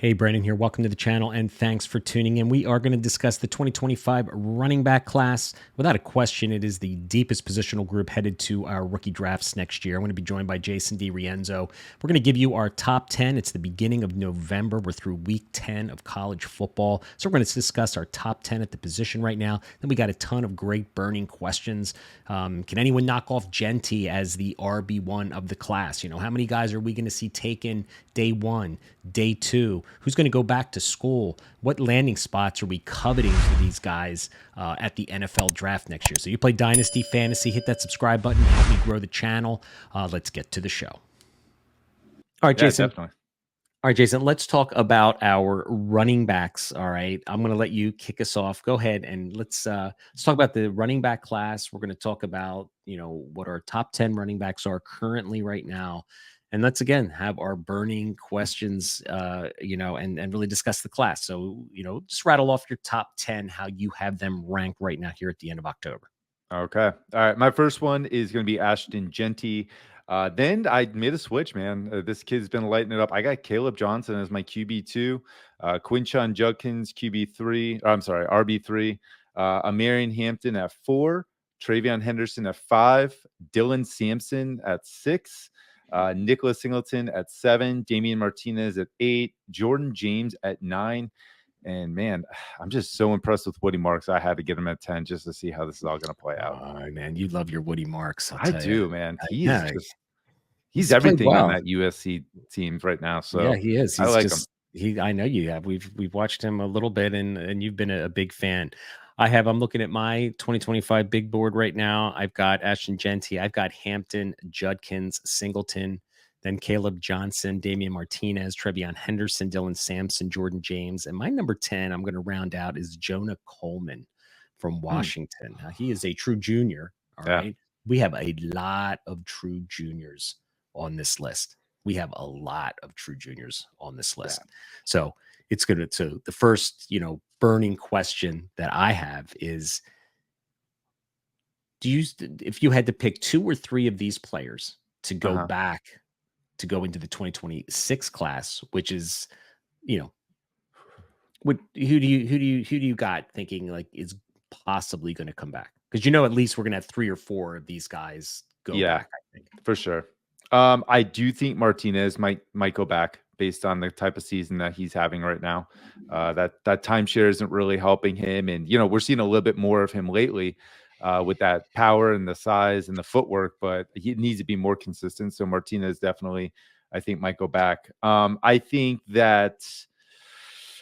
Hey, Brandon here. Welcome to the channel and thanks for tuning in. We are going to discuss the 2025 running back class. Without a question, it is the deepest positional group headed to our rookie drafts next year. I'm going to be joined by Jason DiRienzo. We're going to give you our top 10. It's the beginning of November. We're through week 10 of college football. So we're going to discuss our top 10 at the position right now. Then we got a ton of great burning questions. Can anyone knock off Genty as the RB1 of the class? You know, how many guys are we going to see taken day one, day two? Who's going to go back to school? What landing spots are we coveting for these guys at the NFL draft next year? So you play Dynasty Fantasy, hit that subscribe button, help me grow the channel. Let's get to the show. All right, Yeah, Jason. definitely. All right, Jason, let's talk about our running backs. All right. I'm going to let you kick us off. Go ahead and let's talk about the running back class. We're going to talk about, what our top 10 running backs are currently right now. And let's again have our burning questions, and really discuss the class. So, just rattle off your top 10, how you have them ranked right now here at the end of October. Okay. All right. My first one is going to be Ashton Genty. Then I made a switch, man. This kid's been lighting it up. I got Caleb Johnson as my QB2, Quinshon Judkins QB3. I'm sorry, RB3. Amarian Hampton at 4, Travion Henderson at 5, Dylan Sampson at 6, Nicholas Singleton at 7, Damian Martinez at 8, Jordan James at 9. And man, I'm just so impressed with Woody Marks. I had to get him at 10 just to see how this is all going to play out. Oh, man, you love your Woody Marks. I do, man. He's Yeah, just he's he's played everything on well. that USC team right now. Yeah, So he is. I He's like him. just I know you have. We've watched him a little bit and you've been a big fan. I'm looking at my 2025 big board right now. I've got Ashton Genty, I've got Hampton, Judkins, Singleton, then Caleb Johnson, Damian Martinez, Trevion Henderson, Dylan Sampson, Jordan James. And my number 10, I'm going to round out, is Jonah Coleman from Washington. Now, he is a true junior. All Yeah. right. We have a lot of true juniors on this list. We have a lot of true juniors on this list. Yeah. So it's going to, so the first, burning question that I have is, if you had to pick 2 or 3 of these players to go back to go into the 2026 class, which is, who do you got thinking like is possibly going to come back? Because at least we're going to have 3 or 4 of these guys go back, I think. For sure. I do think Martinez might go back based on the type of season that he's having right now. That timeshare isn't really helping him, and we're seeing a little bit more of him lately with that power and the size and the footwork, but he needs to be more consistent. So Martinez definitely, I think, might go back.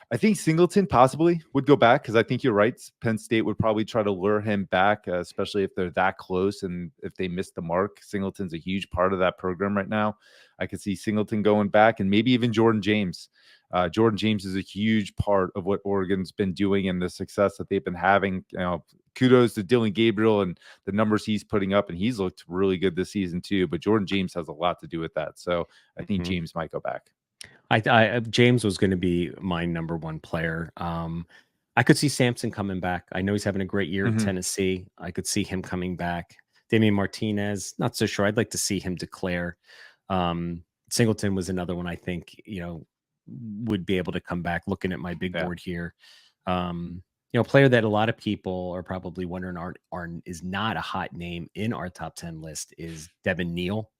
I think Singleton possibly would go back because I think you're right. Penn State would probably try to lure him back, especially if they're that close and if they miss the mark. Singleton's a huge part of that program right now. I could see Singleton going back and maybe even Jordan James. Jordan James is a huge part of what Oregon's been doing and the success that they've been having. Kudos to Dylan Gabriel and the numbers he's putting up, and he's looked really good this season too. But Jordan James has a lot to do with that. So I think James might go back. James was going to be my number 1 player. I could see Sampson coming back. I know he's having a great year at Tennessee. I could see him coming back. Damian Martinez, not so sure. I'd like to see him declare. Singleton was another one I think, would be able to come back. Looking at my big board here. Player that a lot of people are probably wondering is not a hot name in our top 10 list is Devin Neal.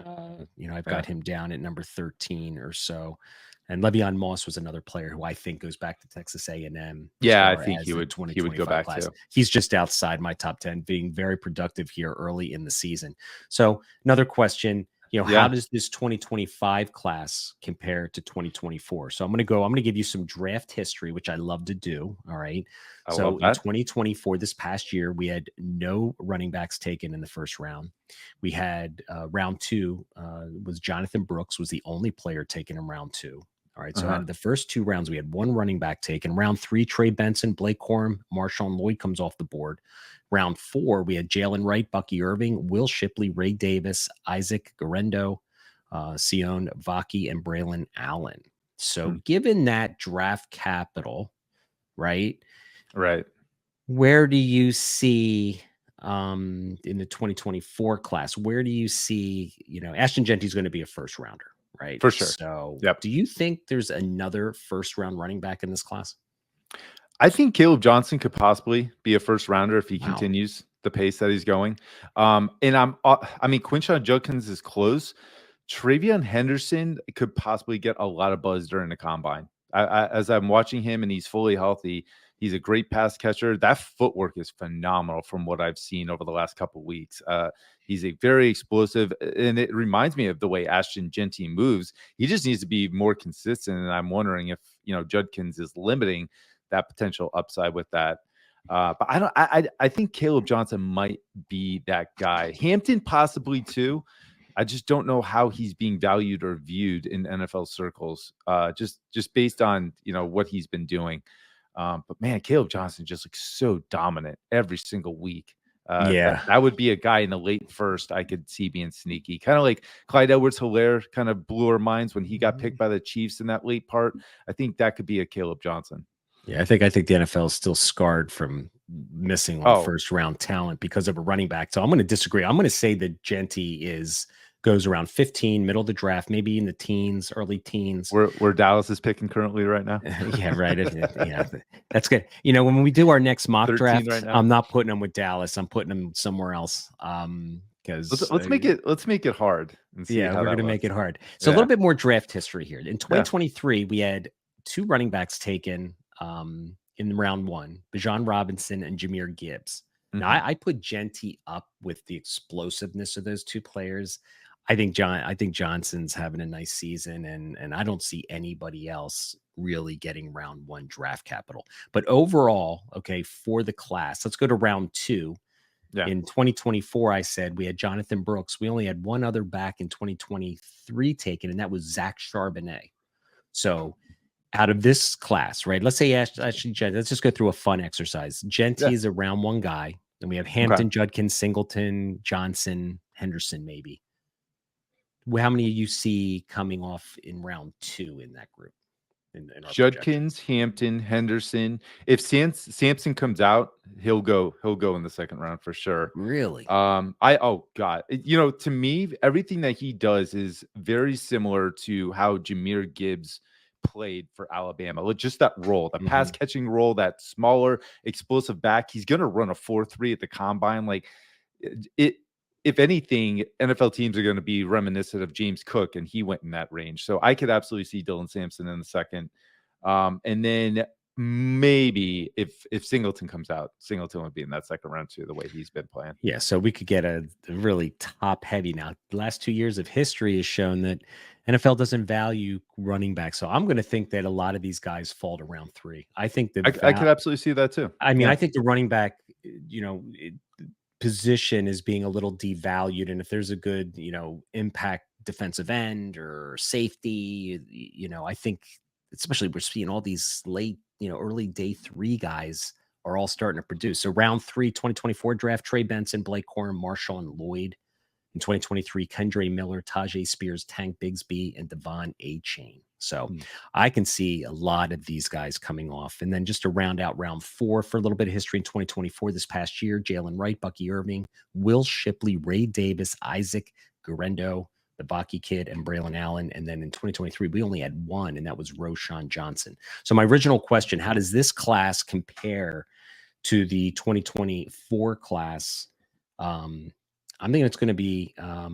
I've got him down at number 13 or so. And Le'Veon Moss was another player who I think goes back to Texas A&M. Yeah, I think he would go back class. too. He's just outside my top 10, being very productive here early in the season. So another question, how does this 2025 class compare to 2024? So I'm going to give you some draft history, which I love to do. All right. So in 2024, this past year, we had no running backs taken in the first round. We had round 2 was Jonathan Brooks was the only player taken in round 2. All right. So out of the first 2 rounds, we had 1 running back taken. Round 3, Trey Benson, Blake Corum, Marshawn Lloyd comes off the board. Round 4, we had Jalen Wright, Bucky Irving, Will Shipley, Ray Davis, Isaac Garendo, Sion Vaki, and Braylon Allen. So given that draft capital, right? Right. Where do you see in the 2024 class, where do you see, Ashton Genty's going to be a first rounder. right? For sure. So, Yep. do you think there's another first round running back in this class? I think Caleb Johnson could possibly be a first rounder if he Wow. continues the pace that he's going. And I mean, Quinshon Judkins is close. Travion Henderson could possibly get a lot of buzz during the combine. As I'm watching him and he's fully healthy, he's a great pass catcher. That footwork is phenomenal from what I've seen over the last couple of weeks. He's a very explosive, and it reminds me of the way Ashton Jeanty moves. He just needs to be more consistent, and I'm wondering if Judkins is limiting that potential upside with that. But I don't. I think Caleb Johnson might be that guy. Hampton possibly too. I just don't know how he's being valued or viewed in NFL circles. Just based on what he's been doing. But man, Caleb Johnson just looks so dominant every single week. That would be a guy in the late first I could see being sneaky, kind of like Clyde Edwards-Helaire kind of blew our minds when he got picked by the Chiefs in that late part. I think that could be a Caleb Johnson. Yeah, I think the NFL is still scarred from missing on first round talent because of a running back. So I'm going to disagree. I'm going to say that Jeanty goes around 15, middle of the draft, maybe in the teens, early teens. Where Dallas is picking currently right now. Yeah, right. Yeah, that's good. When we do our next mock draft, right, I'm not putting them with Dallas. I'm putting them somewhere else. Because let's make it hard. And see we're going to make it hard. So a little bit more draft history here. In 2023, we had 2 running backs taken in round 1, Bijan Robinson and Jahmyr Gibbs. Mm-hmm. Now, I put Jeanty up with the explosiveness of those 2 players. I think Johnson's having a nice season, and I don't see anybody else really getting round 1 draft capital. But overall, okay, for the class, let's go to round 2. Yeah. In 2024, I said we had Jonathan Brooks. We only had one other back in 2023 taken, and that was Zach Charbonnet. So out of this class, right? Let's say actually, let's just go through a fun exercise. Jeanty is a round 1 guy. Then we have Hampton, Judkins, Singleton, Johnson, Henderson, maybe. How many you see coming off in round 2 in that group? In Judkins, Hampton, Henderson. If Sampson comes out, he'll go in the second round for sure. Really? To me, everything that he does is very similar to how Jahmyr Gibbs played for Alabama. Just that role, the pass catching role, that smaller, explosive back. He's gonna run a 4.3 at the combine. Like it. If anything, NFL teams are going to be reminiscent of James Cook, and he went in that range. So I could absolutely see Dylan Sampson in the second. And then maybe if Singleton comes out, Singleton would be in that second round too, the way he's been playing. Yeah, so we could get a really top heavy now. The last 2 years of history has shown that NFL doesn't value running back. So I'm going to think that a lot of these guys fall to round 3. I think that I could absolutely see that too. I mean, I think the running back, position is being a little devalued, and if there's a good impact defensive end or safety, I think especially we're seeing all these late early day 3 guys are all starting to produce. So round 3 2024 draft, Trey Benson, Blake Corum, Marshawn Lloyd. In 2023, Kendre Miller, Tyjae Spears, Tank Bigsby, and Devon Achane. So I can see a lot of these guys coming off. And then just to round out round 4 for a little bit of history in 2024, this past year, Jalen Wright, Bucky Irving, Will Shipley, Ray Davis, Isaac Guerendo, the Baki kid, and Braylon Allen. And then in 2023, we only had 1, and that was Roschon Johnson. So my original question, how does this class compare to the 2024 class? I'm thinking it's going to be a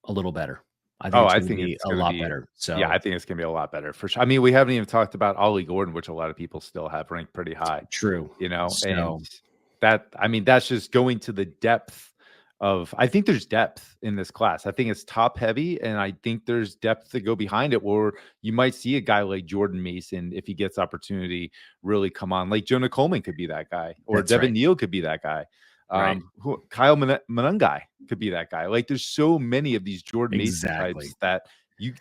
little better. I think it's going to be a lot better. So yeah, I think it's going to be a lot better for sure. I mean, we haven't even talked about Ollie Gordon, which a lot of people still have ranked pretty high. True. And that's just going to the depth of. I think there's depth in this class. I think it's top heavy, and I think there's depth to go behind it. Or you might see a guy like Jordan Mason, if he gets opportunity, really come on. Like Jonah Coleman could be that guy, or Devin Neal could be that guy. Kyle Monangai could be that guy. Like there's so many of these Jordan Mason types that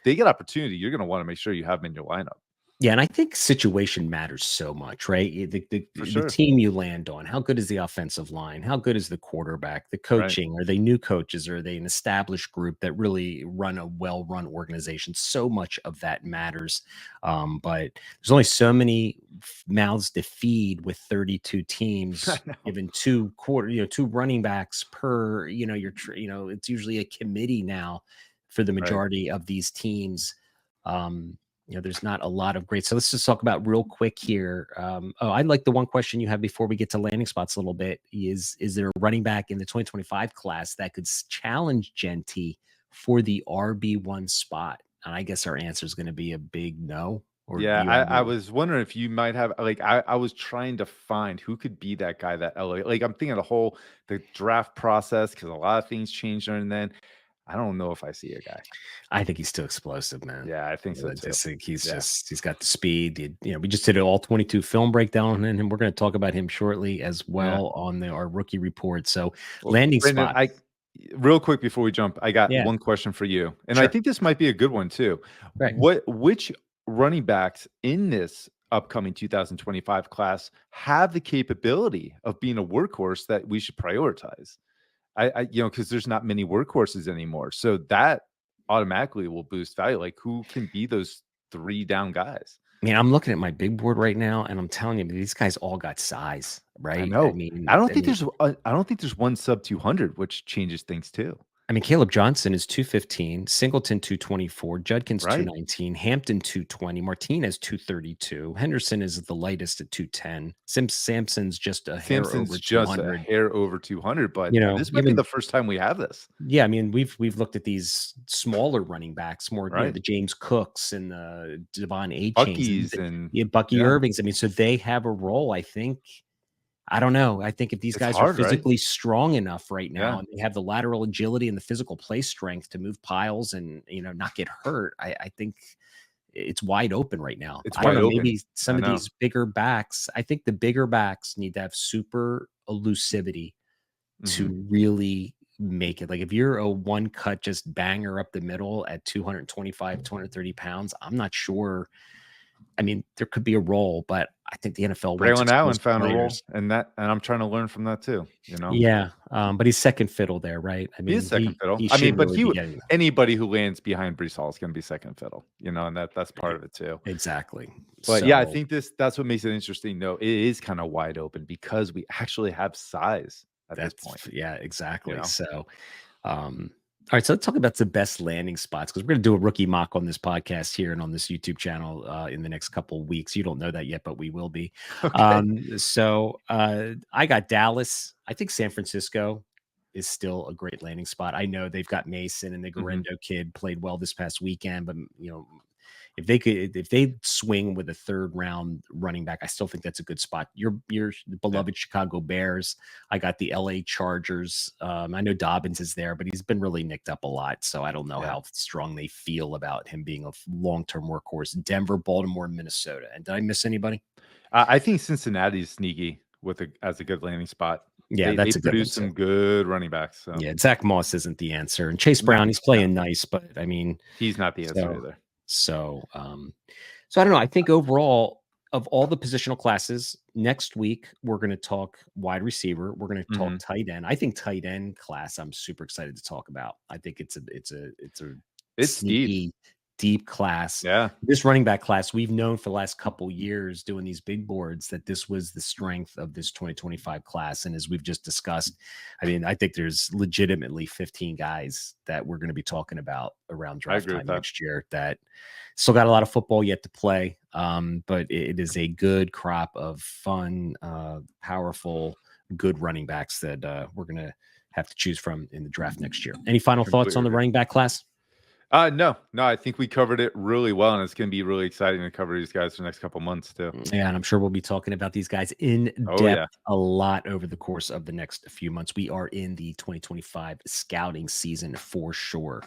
they get opportunity. You're going to want to make sure you have them in your lineup. Yeah, and I think situation matters so much, right? The team you land on, how good is the offensive line? How good is the quarterback? The coaching? Are they new coaches? Or are they an established group that really run a well-run organization? So much of that matters. But there's only so many mouths to feed with 32 teams, given 2 running backs per, it's usually a committee now. for the Right. majority of these teams. There's not a lot of great. So let's just talk about real quick here. I'd like the one question you have before we get to landing spots a little bit is there a running back in the 2025 class that could challenge Genty for the RB1 spot? And I guess our answer is going to be a big no. Or Yeah, you I was wondering if you might have like I was trying to find who could be that guy that LA like I'm thinking the draft process because a lot of things changed during then. I don't know if I see a guy. I think he's still explosive, man. Yeah, I think so I too. just think he's Yeah. he's got the speed. We just did an all 22 film breakdown on him. We're going to talk about him shortly as well on our rookie report. So Well, landing Brandon, spot. real quick before we jump, I got Yeah. one question for you, and I Sure. think this might be a good one too. Right. Which running backs in this upcoming 2025 class have the capability of being a workhorse that we should prioritize? Because there's not many workhorses anymore, so that automatically will boost value. Like, who can be those 3 down guys? I mean, I'm looking at my big board right now, and I'm telling you, these guys all got size, right? I know. I don't think there's one sub 200, which changes things too. Caleb Johnson is 215, Singleton 224, Judkins Right. 219, Hampton 220, Martinez 232, Henderson is the lightest at 210. Sampson's just a hair Sampson's over just 200. a hair over 200, but this might be the first time we have this. Yeah, we've looked at these smaller running backs more, Right. The James Cooks and the Devon A. Bucky's Bucky Irvings. So they have a role, I think. I don't know. I think if these guys are physically strong enough right now and they have the lateral agility and the physical play strength to move piles and, not get hurt, I think it's wide open right now. It's I don't wide know, open. maybe some of these bigger backs, I think the bigger backs need to have super elusivity to really make it. Like if you're a one cut, just banger up the middle at 225, 230 pounds, I'm not sure. There could be a role, but I think the NFL Braylon Allen found a role, and I'm trying to learn from that too. Yeah, but he's second fiddle there, right? He is second fiddle. Anybody who lands behind Breece Hall is going to be second fiddle, and that's part of it too. Exactly. But yeah, I think that's what makes it interesting. Though it is kind of wide open because we actually have size at this point. Yeah, exactly. So, all right, so let's talk about the best landing spots because we're going to do a rookie mock on this podcast here and on this YouTube channel in the next couple of weeks. You don't know that yet, but we will be. Okay. I got Dallas. I think San Francisco is still a great landing spot. I know they've got Mason and the Garendo kid played well this past weekend, but if they swing with a 3rd round running back, I still think that's a good spot. Your beloved Chicago Bears. I got the LA Chargers. I know Dobbins is there, but he's been really nicked up a lot. So I don't know how strong they feel about him being a long-term workhorse. Denver, Baltimore, Minnesota. And did I miss anybody? I think Cincinnati's sneaky as a good landing spot. Yeah, they produce some good running backs. So. Yeah, Zach Moss isn't the answer. And Chase Brown, he's playing nice, but he's not the answer either. So I don't know. I think overall of all the positional classes, next week we're going to talk wide receiver. We're going to talk tight end. I think tight end class I'm super excited to talk about. I think it's sneaky, deep class. Yeah. This running back class, we've known for the last couple years doing these big boards that this was the strength of this 2025 class. And as we've just discussed, I think there's legitimately 15 guys that we're going to be talking about around draft time next year that still got a lot of football yet to play. But it is a good crop of fun, powerful, good running backs that we're going to have to choose from in the draft next year. Any final thoughts on the running back class? No, I think we covered it really well, and it's going to be really exciting to cover these guys for the next couple months too. Yeah, and I'm sure we'll be talking about these guys in depth a lot over the course of the next few months. We are in the 2025 scouting season for sure.